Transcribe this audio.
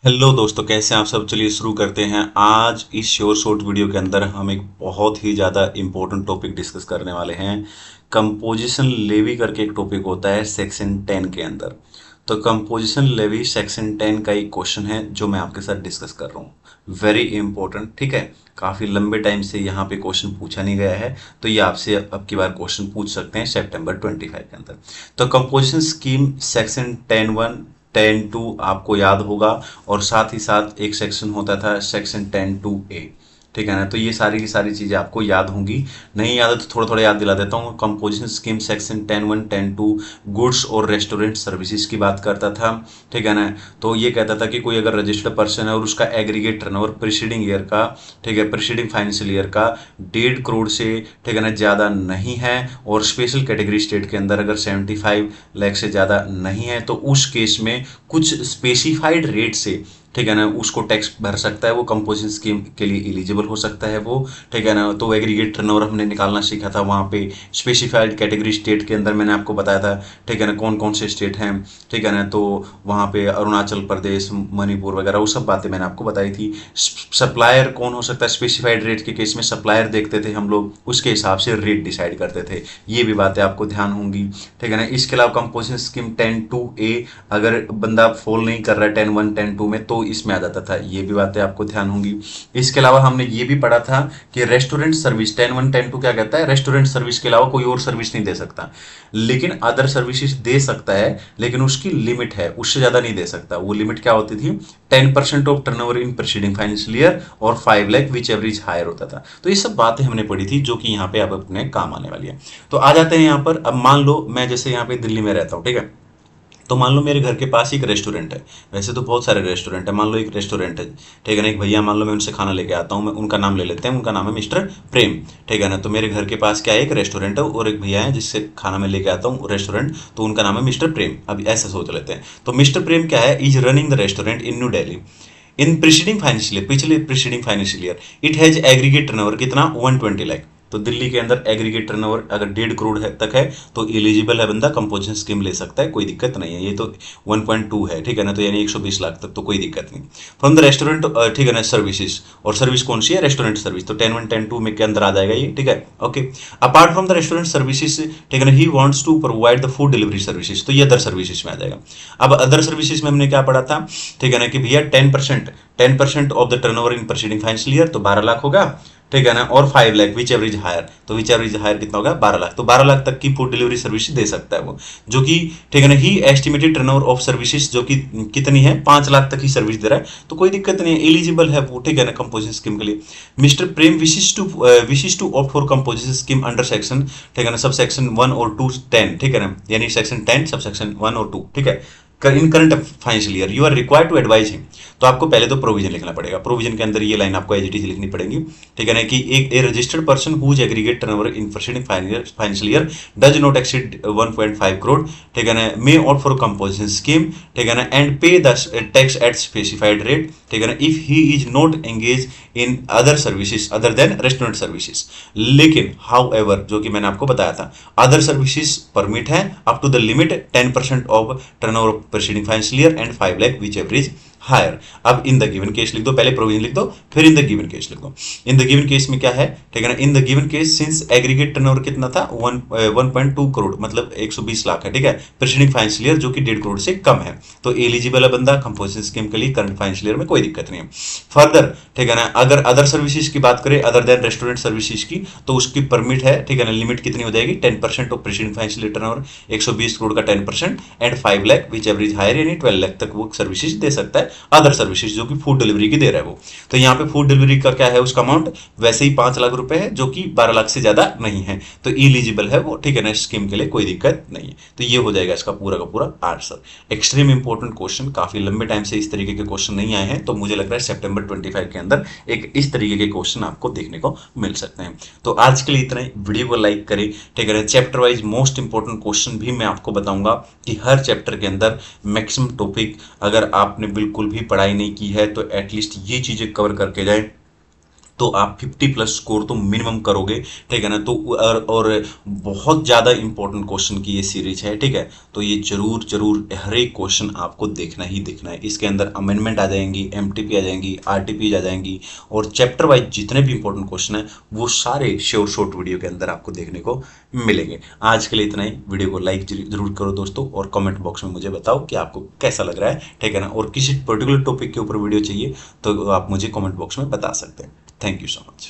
Hello दोस्तों, कैसे हैं आप सब। चलिए शुरू करते हैं। आज इस शॉर्ट वीडियो के अंदर हम एक बहुत ही ज़्यादा इम्पोर्टेंट टॉपिक डिस्कस करने वाले हैं। कंपोजिशन लेवी करके एक टॉपिक होता है सेक्शन 10 के अंदर। तो कंपोजिशन लेवी सेक्शन 10 का एक क्वेश्चन है जो मैं आपके साथ डिस्कस कर रहा हूँ। वेरी इंपॉर्टेंट, ठीक है। काफ़ी लंबे टाइम से यहाँ पे क्वेश्चन पूछा नहीं गया है, तो ये आपसे अब की बार क्वेश्चन पूछ सकते हैं सितंबर 25 के अंदर। तो कंपोजिशन स्कीम सेक्शन 10(1), 10(2) आपको याद होगा, और साथ ही साथ एक सेक्शन होता था सेक्शन 10(2)(a), ठीक है ना। तो ये सारी की सारी चीज़ें आपको याद होंगी। नहीं याद है तो थोड़ा थोड़ा याद दिला देता हूँ। कंपोजिशन स्कीम सेक्शन 10(1), 10(2) गुड्स और रेस्टोरेंट सर्विसेज की बात करता था, ठीक है ना। तो ये कहता था कि कोई अगर रजिस्टर्ड पर्सन है और उसका एग्रीगेट टर्नओवर प्रीसीडिंग ईयर का, ठीक है, प्रीसीडिंग फाइनेंशियल ईयर का 1.5 करोड़ से, ठीक है ना, ज़्यादा नहीं है, और स्पेशल कैटेगरी स्टेट के अंदर अगर 75 लाख से ज़्यादा नहीं है, तो उस केस में कुछ स्पेसिफाइड रेट से, ठीक है ना, उसको टैक्स भर सकता है। वो कंपोजिशन स्कीम के लिए एलिजिबल हो सकता है वो, ठीक है ना। तो एग्रीगेट टर्नओवर हमने निकालना सीखा था वहाँ पे। स्पेसिफाइड कैटेगरी स्टेट के अंदर मैंने आपको बताया था, ठीक है ना, कौन कौन से स्टेट हैं, ठीक है ना। तो वहाँ पे अरुणाचल प्रदेश, मणिपुर वगैरह वो सब बातें मैंने आपको बताई थी। सप्लायर कौन हो सकता है स्पेसिफाइड रेट के केस में, सप्लायर देखते थे हम लोग, उसके हिसाब से रेट डिसाइड करते थे। ये भी बातें आपको ध्यान होंगी, ठीक है ना। इसके अलावा कंपोजिशन स्कीम 10(2)(a अगर बंदा फॉल नहीं कर रहा है 10(1), 10(2) में, तो इसमें आ जाता था। ये भी बातें आपको ध्यान होंगी। इसके अलावा हमने ये भी पढ़ा था कि रेस्टोरेंट सर्विस 10(1), 10(2) क्या कहता है, रेस्टोरेंट सर्विस के अलावा कोई और सर्विस नहीं दे सकता, लेकिन अदर सर्विसेज दे सकता है, लेकिन उसकी लिमिट है, उससे ज्यादा नहीं दे सकता। वो लिमिट क्या होती थी, 10% of turnover in preceding financial year और 5 लाख विच एवरेज हायर होता था। तो ये सब बातें हमने पढ़ी थी जो कि यहाँ पे अब अपने काम आने वाली है। तो आ जाते हैं यहाँ पर। अब मान लो मैं जैसे यहाँ पे दिल्ली में रहता हूँ, ठीक है। तो मान लो मेरे घर के पास एक रेस्टोरेंट है। वैसे तो बहुत सारे रेस्टोरेंट है, मान लो एक रेस्टोरेंट है, ठीक है ना। एक भैया, मान लो मैं उनसे खाना लेके आता हूँ, मैं उनका नाम ले लेते हैं, उनका नाम है मिस्टर प्रेम, ठीक है ना। तो मेरे घर के पास क्या है, एक रेस्टोरेंट है और एक भैया है जिससे खाना मैं लेके आता हूँ रेस्टोरेंट, तो उनका नाम है मिस्टर प्रेम। अब ऐसा सोच लेते हैं। तो मिस्टर प्रेम क्या है, is running the restaurant in New Delhi in preceding financial year, पिछले preceding financial year. It has aggregate turnover कितना, 120 लाख। तो दिल्ली के अंदर एग्रीगेट टर्नओवर अगर 1.5 करोड़ तक है तो एलिजिबल है बंदा, कंपोजिशन स्कीम ले सकता है, कोई दिक्कत नहीं है। ये तो 1.2 है, ठीक है ना, तो यानी 120 लाख तक तो कोई दिक्कत नहीं। फ्रॉम द रेस्टोरेंट, ठीक है ना, सर्विसेज, और सर्विस कौन सी है, रेस्टोरेंट सर्विस, तो 10(1), 10(2) में के अंदर आ जाएगा ये, ठीक है। Okay. Apart from the restaurant services, ठीक है ना, he wants to provide the food delivery services, तो ये अदर सर्विसेज में आ जाएगा। अब अदर सर्विसेज में हमने क्या पढ़ा था, ठीक है ना, कि भैया 10% of the turnover in preceding financial year, तो 12 लाख होगा, ठीक है ना, और 5 लाख विच एवरेज हायर, तो विच एवरेज हायर कितना होगा, 12 लाख। तो 12 लाख तक की फूड डिलीवरी सर्विस दे सकता है वो, जो कि, ठीक है ना, ही एस्टिमेटेड टर्नओवर ऑफ सर्विसेज, जो कि कितनी है, 5 लाख तक ही सर्विस दे रहा है, तो कोई दिक्कत नहीं है, एलिजिबल है वो, ठीक है ना, कंपोजिशन स्कीम के लिए। Mister Prem wishes to opt for composition scheme under section, ठीक है ना, सब सेक्शन 1 और 2 10, ठीक है ना, यानी सेक्शन 10 सब सेक्शन 1 और 2, ठीक है। In current financial year you are required to advise him. तो आपको पहले तो प्रोविजन लिखना पड़ेगा। प्रोविजन के अंदर ये लाइन आपको एज इट इज लिखनी पड़ेगी, ठीक है ना, कि एक a registered person whose aggregate turnover in preceding financial year does not exceed 1.5 crore, ठीक है ना, may opt for composition scheme, ठीक है ना, and pay the tax at specified rate, ठीक है ना, if he is not engage in other services other than restaurant services. लेकिन हाउ एवर, जो कि मैंने आपको बताया था, अदर सर्विसेज परमिट है up to the limit 10% of turnover preceding financial year and 5 lakh which average higher. अब इन द गिवन केस लिख दो, पहले प्रोविजन लिख दो, फिर इन द गिवन केस लिख दो। इन द गिवन केस में क्या है, ठीक है ना, in the given case since aggregate turnover कितना था, 1.2 करोड़, मतलब 120 लाख है, ठीक है, प्रीसीडिंग फाइनेंशियल ईयर जो कि 1.5 करोड़ से कम है, तो एलिजिबल है बंदा कंपोजिशन स्कीम के लिए करंट फाइनेंशियल ईयर में, कोई दिक्कत नहीं है। फर्दर, ठीक है ना, अगर अदर सर्विसेज की बात करें अदर देन रेस्टोरेंट सर्विसेज की, तो उसकी परमिट है, ठीक है ना, लिमिट कितनी हो जाएगी, 10% of preceding financial year turnover, 120 crore का 10% and 5 lakh which average higher, यानी 12 लाख तक वो सर्विसेज दे सकता है। अदर सर्विसेज जो कि फूड डिलीवरी की दे रहा है वो, तो यहाँ पे फूड डिलीवरी का क्या है, उसका अमाउंट वैसे ही 5 लाख रुपए है, जो कि 12 लाख से ज्यादा नहीं है, तो एलिजिबल है वो, ठीक है ना, स्कीम के लिए कोई दिक्कत नहीं है। तो ये हो जाएगा इसका पूरा का पूरा आंसर। एक्सट्रीम इंपॉर्टेंट क्वेश्चन, काफी लंबे टाइम से इस तरीके के क्वेश्चन नहीं आए हैं, तो मुझे लग रहा है सितंबर 25 के अंदर एक इस तरीके के क्वेश्चन आपको देखने को मिल सकते हैं। तो आज के लिए इतना ही, वीडियो को लाइक करें, ठीक है ना। Chapter wise most important question भी मैं आपको बताऊंगा कि हर चैप्टर के अंदर मैक्सिमम टॉपिक, अगर आपने बिल्कुल भी पढ़ाई नहीं की है तो एटलीस्ट ये चीजें कवर करके जाए, तो आप 50 प्लस स्कोर तो मिनिमम करोगे, ठीक है ना। तो और बहुत ज़्यादा इंपॉर्टेंट क्वेश्चन की ये सीरीज है, ठीक है। तो ये जरूर जरूर हर एक क्वेश्चन आपको देखना ही देखना है। इसके अंदर अमेंडमेंट आ जाएंगी, एमटीपी आ जाएंगी, आरटीपी आ जाएंगी, और चैप्टर वाइज जितने भी इंपॉर्टेंट क्वेश्चन है वो सारे श्योर शॉर्ट वीडियो के अंदर आपको देखने को मिलेंगे। आज के लिए इतना ही। वीडियो को लाइक जरूर करो दोस्तों, और कमेंट बॉक्स में मुझे बताओ कि आपको कैसा लग रहा है, ठीक है ना। और किसी पर्टिकुलर टॉपिक के ऊपर वीडियो चाहिए तो आप मुझे कमेंट बॉक्स में बता सकते हैं। Thank you so much.